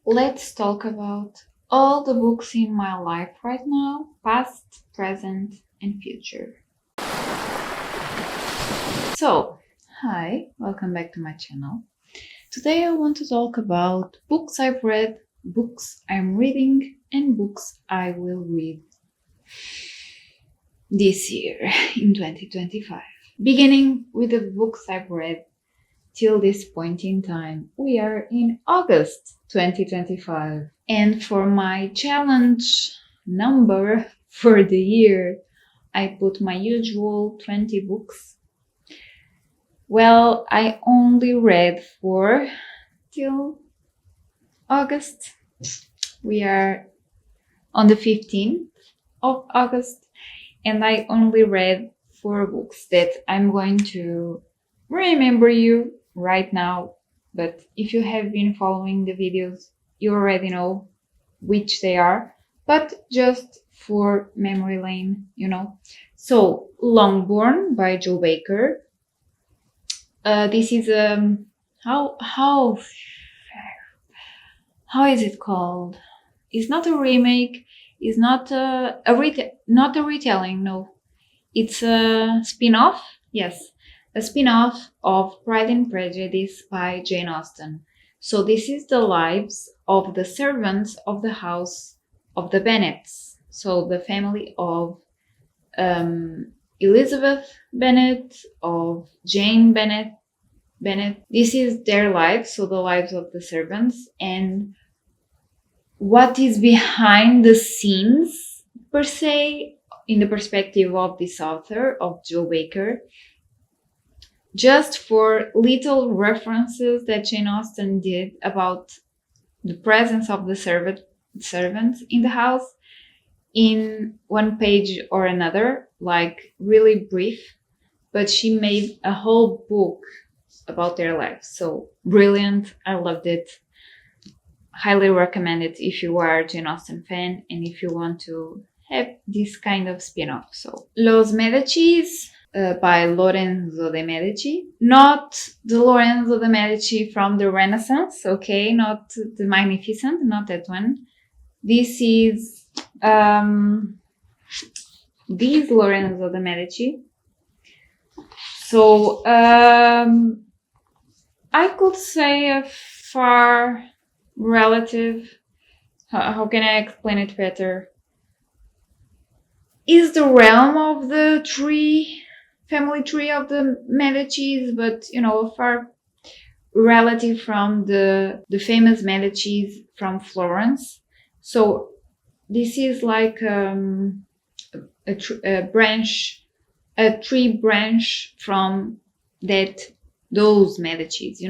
Let's talk about all the books in my life right now, past, present, and future. So, hi, welcome back to my channel. Today I want to talk about books I've read, books I'm reading, and books I will read this year in 2025. Beginning with the books I've read till this point in time. We are in August 2025. And for my challenge number for the year, I put my usual 20 books. Well, I only read 4 till August. We are on the 15th of August, and I only read 4 books that I'm going to remember you right now. But if you have been following the videos, you already know which they are, but just for memory lane, So, Longbourn by Joe Baker. This is how is it called? It's not a remake. It's not not a retelling. No, it's a spin-off. Yes, a spin-off of Pride and Prejudice by Jane Austen. So this is the lives of the servants of the house of the Bennets. So the family of Elizabeth Bennet, of Jane Bennet. This is their lives, so the lives of the servants, and what is behind the scenes, per se, in the perspective of this author, of Joe Baker, just for little references that Jane Austen did about the presence of the servants in the house in one page or another, like really brief, but she made a whole book about their lives. So brilliant. I loved it. Highly recommend it if you are a Jane Austen fan and if you want to have this kind of spin-off. So Los Medicis by Lorenzo de Medici. Not the Lorenzo de Medici from the Renaissance, okay? Not the Magnificent, not that one. This is this Lorenzo de Medici. So I could say a far relative, how can I explain it better, is the realm of the family tree of the Medicis, but a far relative from the famous Medicis from Florence. So this is like a tree branch from those Medicis,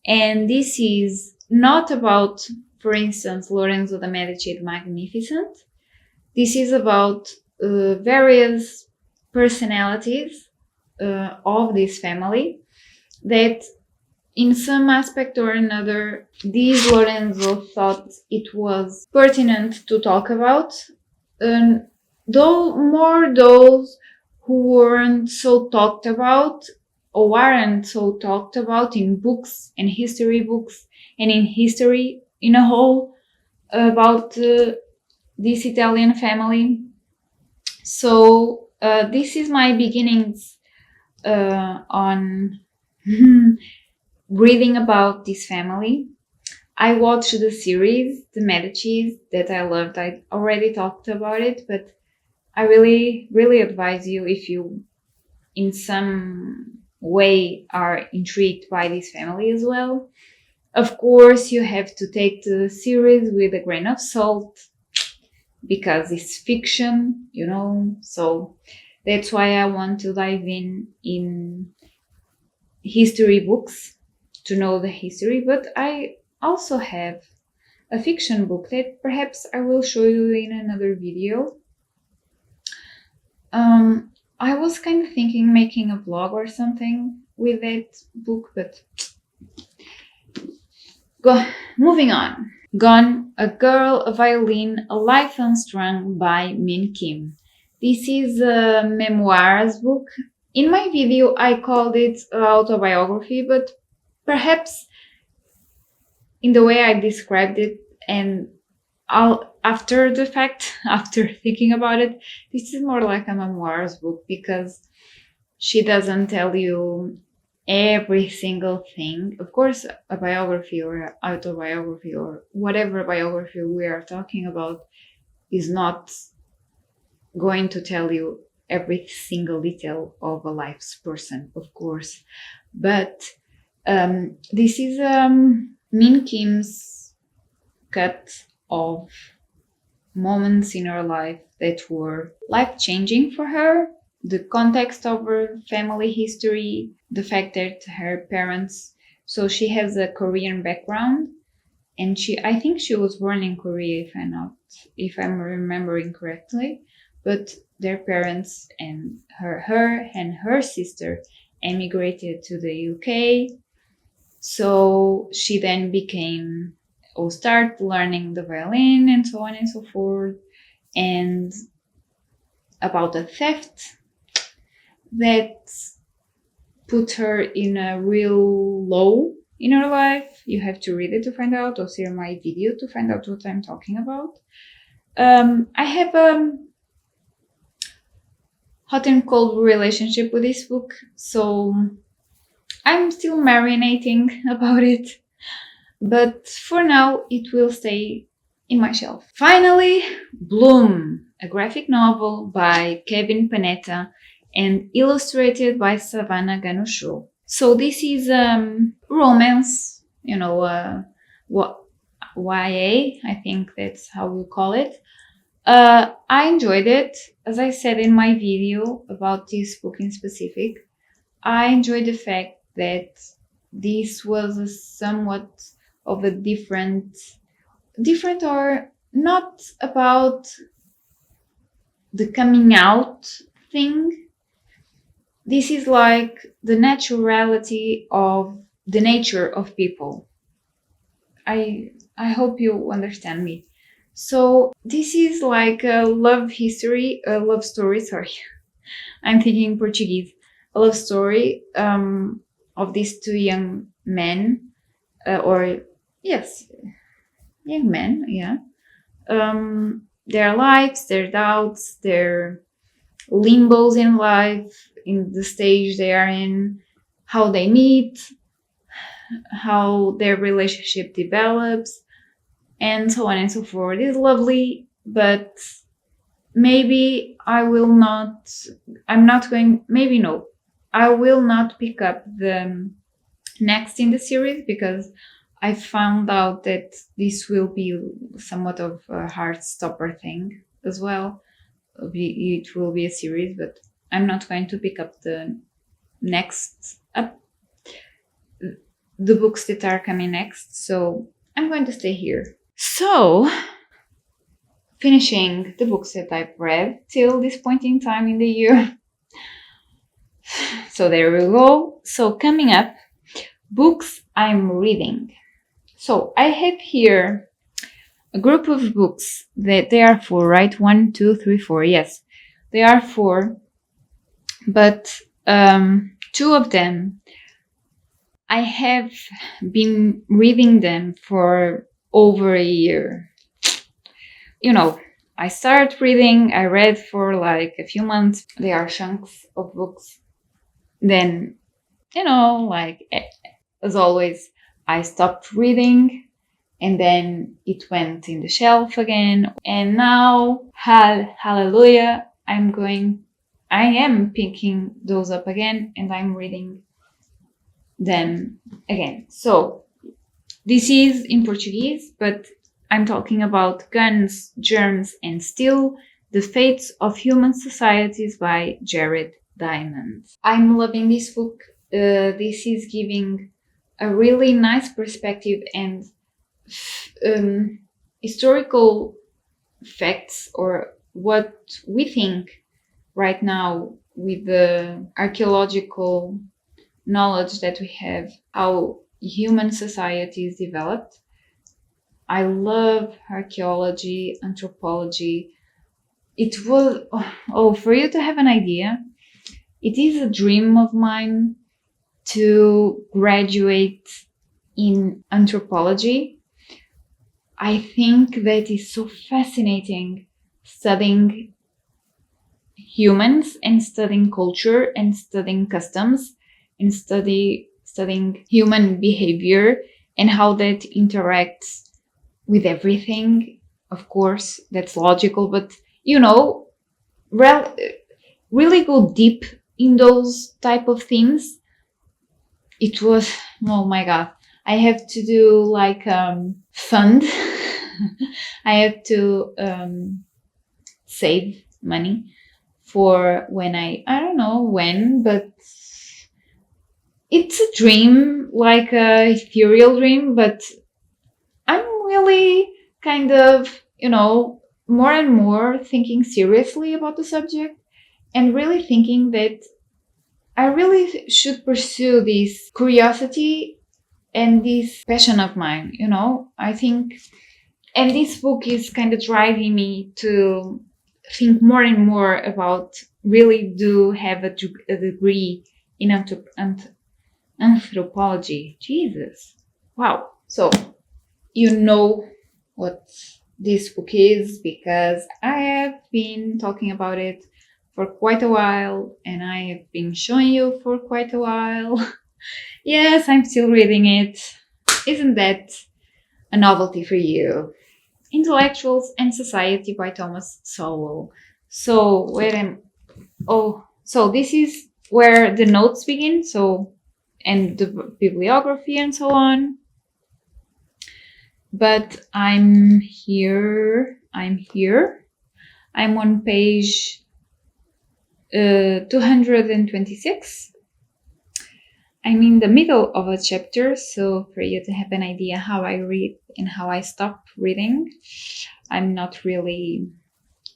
and this is not about, for instance, Lorenzo de Medici the Magnificent. This is about various personalities of this family that in some aspect or another, this Lorenzo thought it was pertinent to talk about, though more those who weren't so talked about or aren't so talked about in books and history books and in history in a whole about this Italian family. So this is my beginnings on reading about this family. I watched the series, The Medicis, that I loved. I already talked about it, but I really, really advise you, if you in some way are intrigued by this family as well. Of course, you have to take the series with a grain of salt because it's fiction, so that's why I want to dive in history books to know the history, but I also have a fiction book that perhaps I will show you in another video. I was kind of thinking making a vlog or something with that book, but moving on. Gone, A Girl, a Violin, A Life Unstrung by Min Kim. This is a memoirs book. In my video, I called it autobiography, but perhaps in the way I described it, and after the fact, after thinking about it, this is more like a memoirs book, because she doesn't tell you every single thing. Of course, a biography or autobiography or whatever biography we are talking about is not going to tell you every single detail of a life's person, of course. But this is Min Kim's cut of moments in her life that were life-changing for her. The context of her family history, the fact that her parents, so she has a Korean background, and I think she was born in Korea, if I'm remembering correctly, but their parents and her and her sister emigrated to the UK. So she then started learning the violin and so on and so forth, and about a theft that put her in a real low in her life. You have to read it to find out, or see my video to find out what I'm talking about. I have a hot and cold relationship with this book, so I'm still marinating about it, but for now it will stay in my shelf. Finally, Bloom, a graphic novel by Kevin Panetta and illustrated by Savannah Ganucho. So this is romance, YA, I think that's how we call it. I enjoyed it. As I said in my video about this book in specific, I enjoyed the fact that this was a somewhat of a different or not about the coming out thing. This is like the naturality of the nature of people. I hope you understand me. So this is like a love story, sorry. I'm thinking Portuguese. A love story of these two young men, young men, yeah. Their lives, their doubts, their limbos in life, in the stage they are in, how they meet, how their relationship develops, and so on and so forth. It's lovely, but maybe I will not pick up the next in the series, because I found out that this will be somewhat of a heart stopper thing as well. It will be a series, but I'm not going to pick up the books that are coming next, so I'm going to stay here. So, finishing the books that I've read till this point in time in the year. So there we go. So coming up, books I'm reading. So I have here a group of books that they are 4, right? 1, 2, 3, 4. Yes, they are 4. But 2 of them, I have been reading them for over a year. I started reading, I read for like a few months. They are chunks of books. Then, as always, I stopped reading, and then it went in the shelf again. And now, hallelujah, I am picking those up again, and I'm reading them again. So this is in Portuguese, but I'm talking about Guns, Germs, and Steel, The Fates of Human Societies by Jared Diamond. I'm loving this book. This is giving a really nice perspective and historical facts, or what we think right now with the archaeological knowledge that we have, how human societies developed. I love archaeology, anthropology. It was, for you to have an idea, it is a dream of mine to graduate in anthropology. I think that is so fascinating, studying humans and studying culture and studying customs and studying human behavior and how that interacts with everything. Of course, that's logical, but really go deep in those type of themes. It was, oh my god, I have to do like fund. I have to save money for when I don't know when, but it's a dream, like a ethereal dream, but I'm really kind of, more and more thinking seriously about the subject and really thinking that I really should pursue this curiosity and this passion of mine, I think. And this book is kind of driving me to think more and more about really do have a degree in anthropology. Jesus. Wow. So, you know what this book is because I have been talking about it for quite a while and I have been showing you for quite a while. Yes, I'm still reading it. Isn't that a novelty for you? Intellectuals and Society by Thomas Sowell. So so this is where the notes begin, and the bibliography and so on. But I'm here. I'm on page 226. I'm in the middle of a chapter, so for you to have an idea how I read and how I stop reading, I'm not really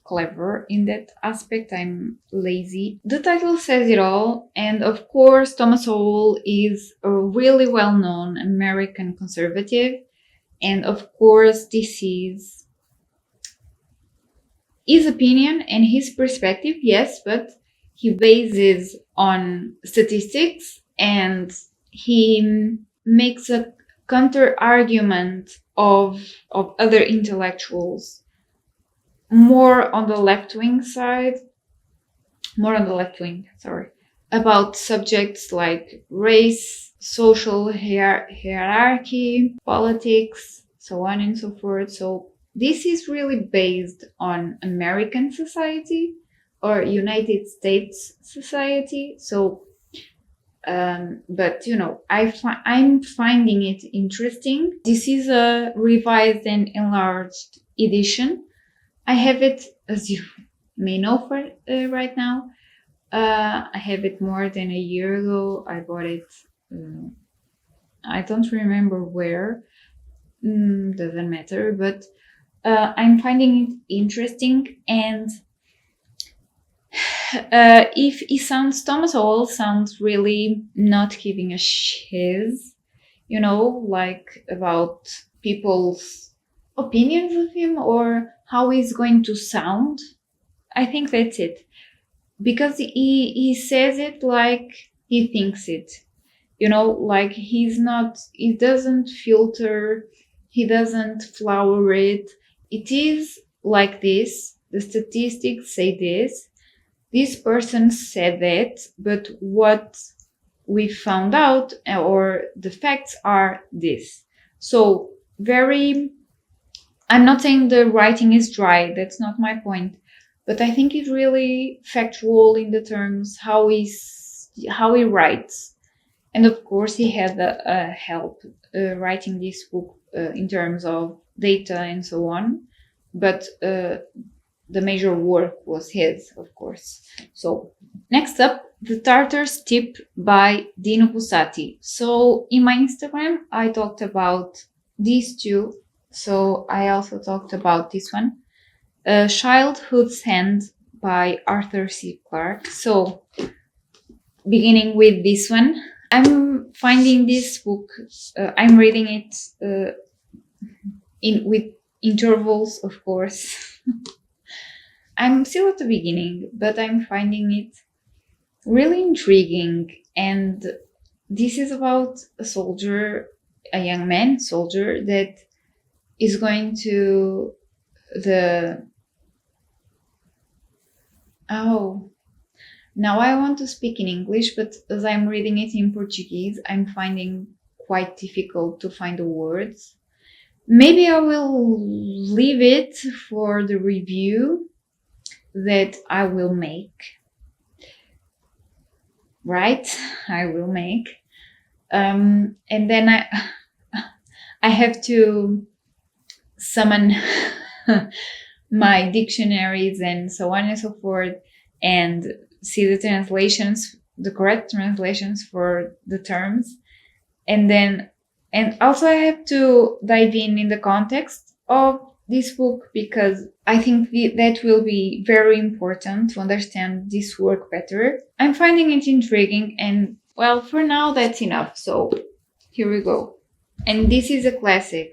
clever in that aspect. I'm lazy. The title says it all, and of course, Thomas Sowell is a really well-known American conservative, and of course, this is his opinion and his perspective, yes, but he bases on statistics and he makes a counter argument of other intellectuals more on the left wing, sorry, about subjects like race, social hierarchy, politics, so on and so forth. So this is really based on American society or United States society. So but I'm finding it interesting. This is a revised and enlarged edition. I have it, as you may know, for right now. I have it more than a year ago. I bought it. I don't remember where. Doesn't matter. But I'm finding it interesting, and if Thomas Sowell sounds really not giving a shiz, like about people's opinions of him or how he's going to sound. I think that's it. Because he says it like he thinks it. Like he doesn't filter, he doesn't flower it. It is like this. The statistics say this person said that, but what we found out or the facts are this. So I'm not saying the writing is dry, that's not my point, but I think it's really factual in the terms how he writes. And of course he had help writing this book in terms of data and so on, but the major work was his, of course. So next up, The Tartar's Tip by Dino Bussati. So in my Instagram, I talked about these two. So I also talked about this one, Childhood's Hand by Arthur C. Clarke. So beginning with this one, I'm finding this book, I'm reading it with intervals, of course. I'm still at the beginning, but I'm finding it really intriguing. And this is about a soldier a young man, soldier, that is going to now I want to speak in English, but as I'm reading it in Portuguese, I'm finding quite difficult to find the words. Maybe I will leave it for the review that I will make. Right? I will make. And then I have to summon my dictionaries and so on and so forth, and see the translations, the correct translations for the terms. And also I have to dive in the context of this book, because I think that will be very important to understand this work better. I'm finding it intriguing, and well, for now that's enough. So here we go. And this is a classic.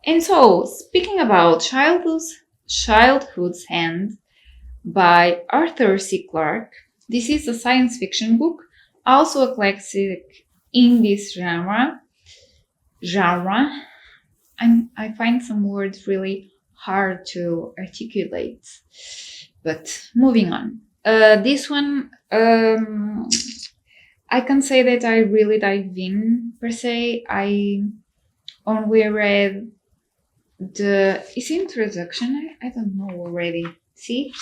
And so, speaking about Childhood's Hand by Arthur C. Clarke, this is a science fiction book, also a classic in this genre. I find some words really hard to articulate, but moving on. This one, I can say that I really dive in, per se. I only read is introduction. I don't know already. See?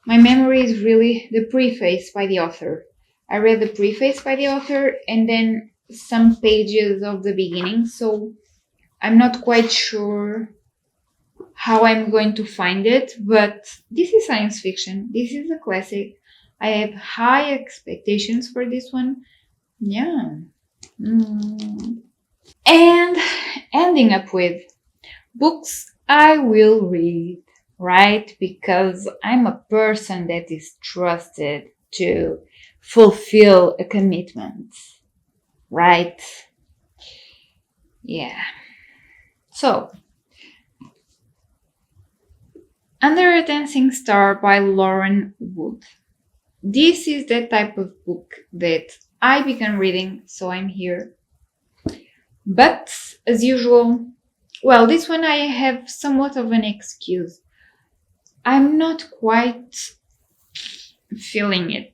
My memory is really the preface by the author. I read the preface by the author and then some pages of the beginning, so I'm not quite sure how I'm going to find it, but this is science fiction. This is a classic. I have high expectations for this one. Yeah. And ending up with books I will read, right? Because I'm a person that is trusted to fulfill a commitment, right? Yeah. So, Under a Dancing Star by Lauren Wood. This is the type of book that I began reading, so I'm here. But, as usual, well, this one I have somewhat of an excuse. I'm not quite feeling it,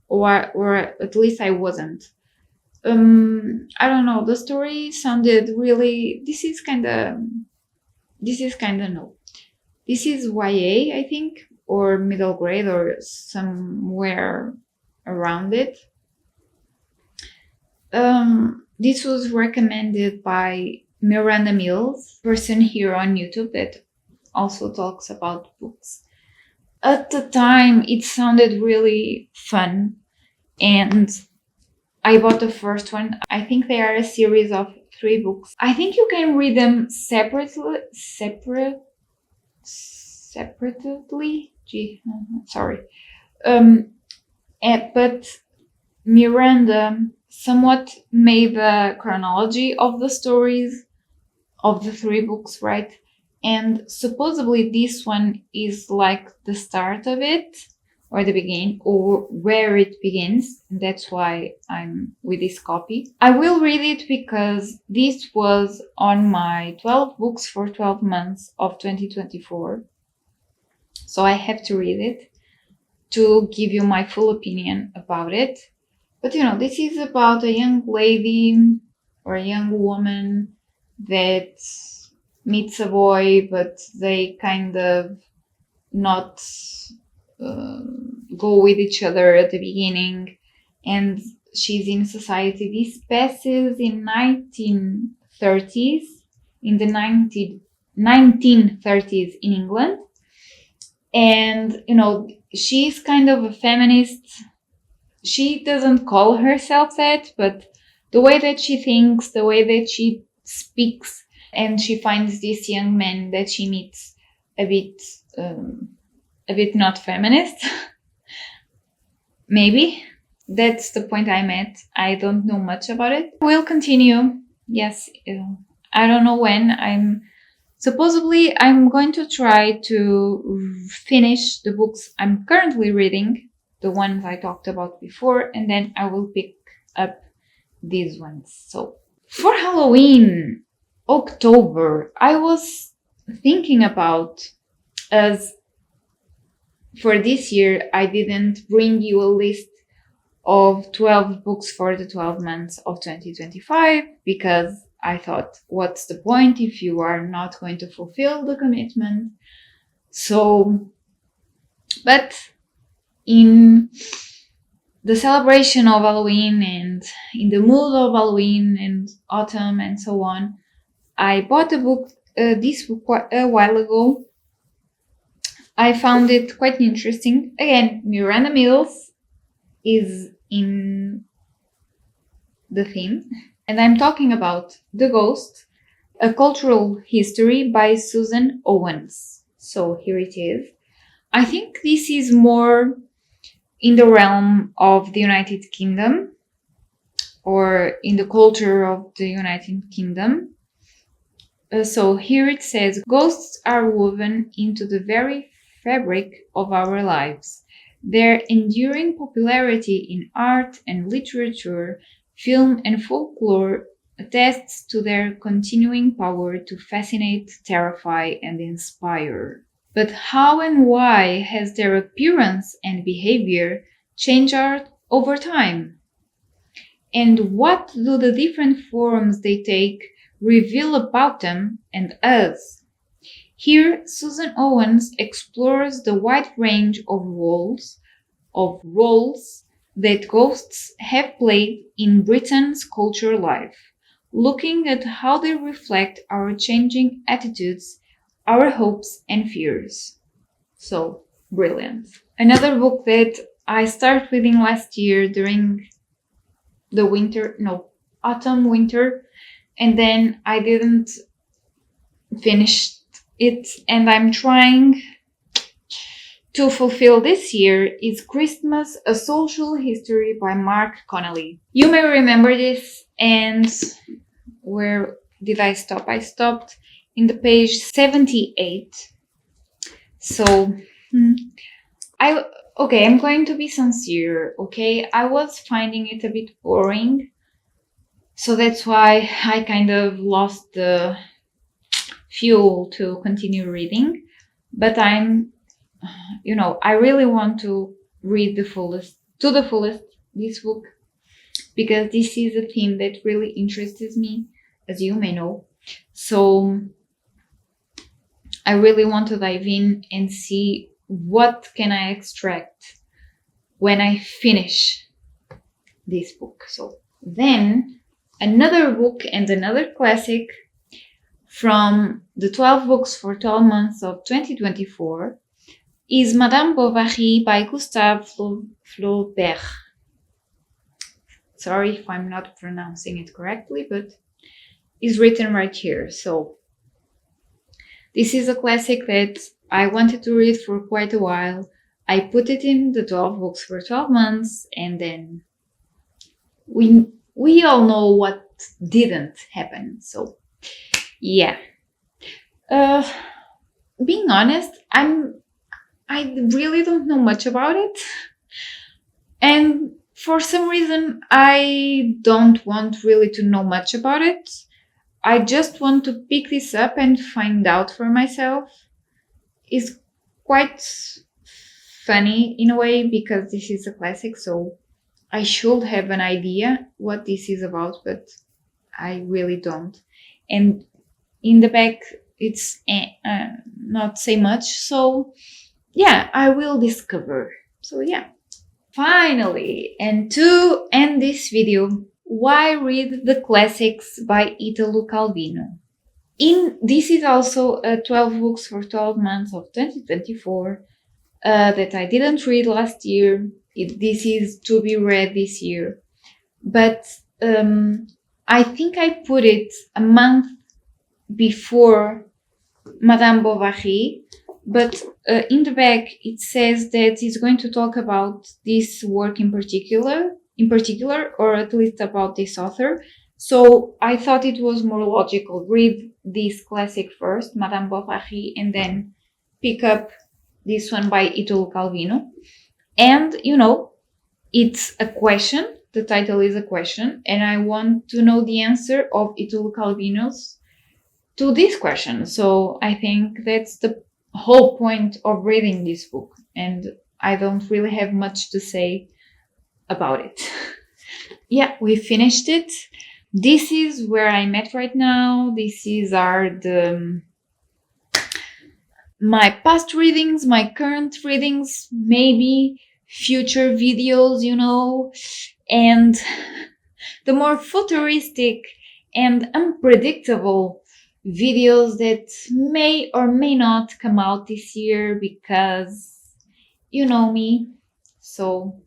or at least I wasn't. I don't know. The story sounded really. This is kind of no. This is YA, I think, or middle grade, or somewhere around it. This was recommended by Miranda Mills, person here on YouTube that also talks about books. At the time, it sounded really fun, and I bought the first one. I think they are a series of 3 books. I think you can read them separately. But Miranda somewhat made the chronology of the stories of the 3 books, right? And supposedly this one is like the start of it, or the beginning, or where it begins. And that's why I'm with this copy. I will read it because this was on my 12 books for 12 months of 2024. So I have to read it to give you my full opinion about it. But this is about a young lady or a young woman that meets a boy, but they kind of not go with each other at the beginning, and she's in society. This passes in 1930s, in the 1930s in England, and she's kind of a feminist. She doesn't call herself that, but the way that she thinks, the way that she speaks, and she finds this young man that she meets a bit not feminist. Maybe that's the point I'm at. I don't know much about it. We'll continue. Yes, I don't know when. I'm going to try to finish the books I'm currently reading, the ones I talked about before, and then I will pick up these ones. So for Halloween, October, I was thinking about, as for this year, I didn't bring you a list of 12 books for the 12 months of 2025 because I thought, what's the point if you are not going to fulfill the commitment? So, but in the celebration of Halloween and in the mood of Halloween and autumn and so on, I bought this book a while ago. I found it quite interesting. Again, Miranda Mills is in the theme, and I'm talking about The Ghost, A Cultural History by Susan Owens. So here it is. I think this is more in the realm of the United Kingdom or in the culture of the United Kingdom. So here it says, ghosts are woven into the very fabric of our lives. Their enduring popularity in art and literature, film and folklore attests to their continuing power to fascinate, terrify, and inspire. But how and why has their appearance and behavior changed over time? And what do the different forms they take reveal about them and us? Here, Susan Owens explores the wide range of roles that ghosts have played in Britain's cultural life, looking at how they reflect our changing attitudes, our hopes and fears. So, brilliant. Another book that I started reading last year during the autumn, winter, and then I didn't finish it, and I'm trying to fulfill this year, is Christmas, A Social History by Mark Connelly. You may remember this, and where did I stop? I stopped in the page 78. So, I'm going to be sincere, okay? I was finding it a bit boring, so that's why I kind of lost the fuel to continue reading, but I really want to read to the fullest this book, because this is a theme that really interests me, as you may know. So I really want to dive in and see what can I extract when I finish this book. So then another book and another classic from the 12 books for 12 months of 2024 is Madame Bovary by Gustave Flaubert. Sorry if I'm not pronouncing it correctly, but it's written right here. So this is a classic that I wanted to read for quite a while. I put it in the 12 books for 12 months, and then we all know what didn't happen. So yeah. Being honest, I really don't know much about it. And for some reason, I don't want really to know much about it. I just want to pick this up and find out for myself. It's quite funny in a way, because this is a classic, so I should have an idea what this is about, but I really don't. And in the back, it's not say much, so yeah, I will discover. So yeah. Finally, and to end this video, why read the classics by Italo Calvino? This is also 12 books for 12 months of 2024 that I didn't read last year. This is to be read this year. But I think I put it a month before Madame Bovary, but in the back it says that it's going to talk about this work in particular, or at least about this author. So I thought it was more logical, read this classic first, Madame Bovary, and then pick up this one by Italo Calvino. And, it's a question the title is a question, and I want to know the answer of Itulo Calvino's to this question. So I think that's the whole point of reading this book, and I don't really have much to say about it. Yeah, we finished it. This is where I'm at right now. My past readings, my current readings, maybe future videos, and the more futuristic and unpredictable videos that may or may not come out this year, because you know me. So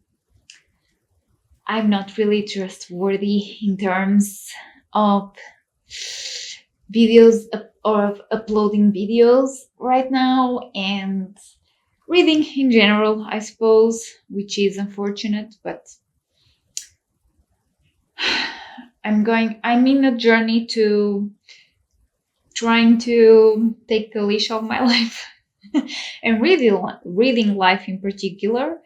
I'm not really trustworthy in terms of videos or of uploading videos right now, and reading in general, I suppose, which is unfortunate, but I'm in a journey to trying to take the leash of my life and reading life in particular,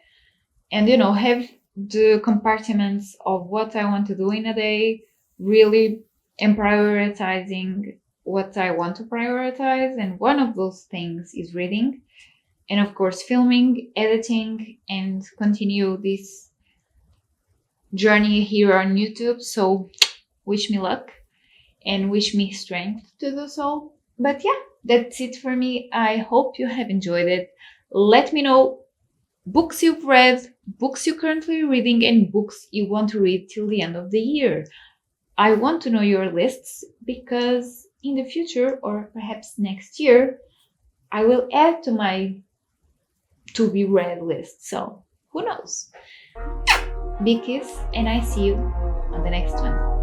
and have the compartments of what I want to do in a day, really, and prioritizing what I want to prioritize. And one of those things is reading, and of course filming, editing, and continue this journey here on YouTube. So wish me luck and wish me strength to do so. But yeah, that's it for me. I hope you have enjoyed it. Let me know books you've read, books you're currently reading, and books you want to read till the end of the year. I want to know your lists, because in the future, or perhaps next year, I will add to my to be read list. So who knows? Big kiss, and I see you on the next one.